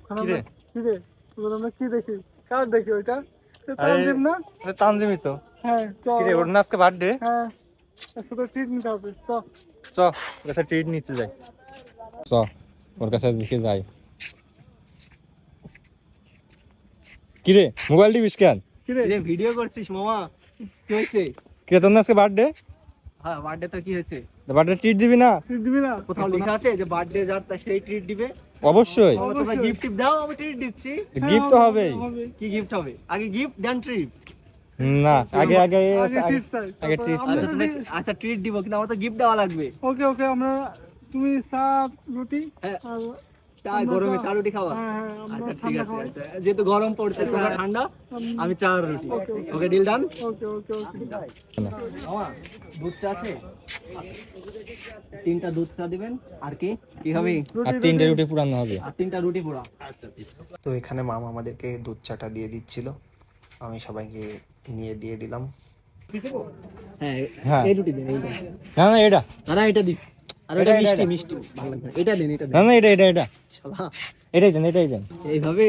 কিরে কিরে আমরা কি দেখি? কার দেখি ওইটা? তানজিম না? তানজিমই তো। হ্যাঁ চল। কিরে ওর না আজকে বার্থডে? হ্যাঁ আজকে তো ট্রিট নিতে হবে। চল চ ওর কাছে ট্রিট নিতে যাই। চ ওর কাছে দেখে যাই। কিরে মোবাইল টিপিস কেন? কিরে কিরে ভিডিও করছিস মামা? কি হয়েছে? কিরে তোর না আজকে বার্থডে? হ্যাঁ বার্থডে তো কি হয়েছে? বার্থডে ট্রিট দিবি না? ট্রিট দিবি না? কোথাও লেখা আছে যে বার্থডে যার তার সেই ট্রিট দিবে? অবশ্যই তোমরা অবশ্যই। গিফট টিপ দাও, আমি ট্রিট দিচ্ছি। গিফট তো হবেই। কি গিফট হবে? আগে গিফট দেন ট্রিট। না আগে আগে আগে ট্রিট চাই। আগে treat আমরা আচ্ছা যদি আচ্ছা ট্রিট দিব কিন্তু আমার তো গিফট দেওয়া লাগবে। ওকে ওকে আমরা তুমি চা রুটি হ্যাঁ। আর চা আমরা গরমে তো- চা রুটি খাওয়া? হ্যাঁ হ্যাঁ আমরা আচ্ছা ঠিক ঠান্ডা আছে খাওয়াই। আচ্ছা যেহেতু গরম পড়ছে তোমরা ঠান্ডা, আমি চা আর রুটি। ওকে, ওকে। Okay deal done. ওকে ওকে ওকে মামা দুধ চা আছে? 3টা দুধ চা দিবেন। আর কি কি হবে? আর 3টে রুটি পুরানো হবে। আর 3টা রুটি পোড়া। তো এখানে মামা আমাদেরকে দুধ চাটা দিয়ে দিচ্ছিল, আমি সবাইকে নিয়ে দিয়ে দিলাম। হ্যাঁ হ্যাঁ। এই রুটি দিন এইটা। না না এটা না এটা দিন। আর এটা, এটা এটা, মিষ্টি এটা। মিষ্টি ভালো লাগবে। এটা দিন এটা না দিন। না এটা শালা এটাই দেন এটাই দেন। এইভাবে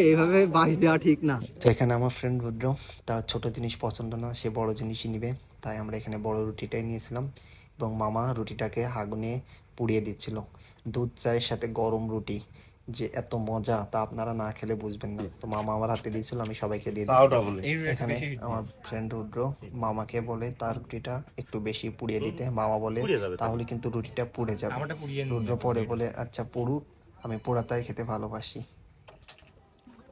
বাঁশ দেওয়া ঠিক না। তো এখানে আমার ফ্রেন্ড রুদ্র, তার ছোট জিনিস পছন্দ না, সে বড় জিনিসই নিবে, তাই আমরা এখানে বড় রুটিটাই নিয়েছিলাম এবং মামা রুটিটাকে আগুনে পুড়িয়ে দিচ্ছিল। দুধ চায়ের সাথে গরম রুটি যে এত মজা তা আপনারা না খেলে বুঝবেন না। তো মামা আমার হাতে দিয়েছিল, আমি সবাইকে দিয়ে দিচ্ছি। এখানে আমার ফ্রেন্ড রুদ্র মামাকে বলে তার রুটিটা একটু বেশি পুড়িয়ে দিতে, মামা বলে তাহলে কিন্তু রুটিটা পুড়ে যাবে। রুদ্র পরে বলে আচ্ছা পুড়ুক, আমি পোড়াতাই খেতে ভালোবাসি।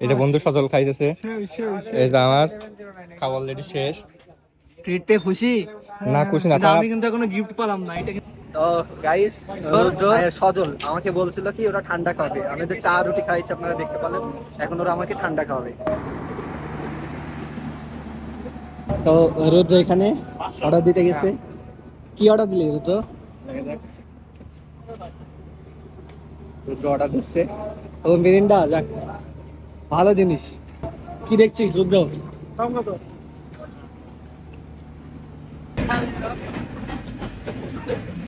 এটা বন্ধু সজল খাইতেছে। সেই সেই এটা আমার খাবার অলরেডি শেষ। ট্রিট পেয়ে খুশি? না খুশি না কিন্তু খারাপ। আমি কিন্তু এখনো গিফট পেলাম না। এটা তো গাইস সজল আমাকে বলছিল কি ওরা ঠান্ডা খাবে। আমি তো চা রুটি খাইছি আপনারা দেখতে পেলেন। এখন ওরা আমাকে ঠান্ডা খাওয়াবে। তো রুদ্র এখানে অর্ডার দিতে গেছে। কি অর্ডার দিলি রুদ্র? রুদ্র অর্ডার দিচ্ছে। ও মিরিন্ডা, যাক ভালো জিনিস। কি দেখছিস রুদ্র? দাম কত?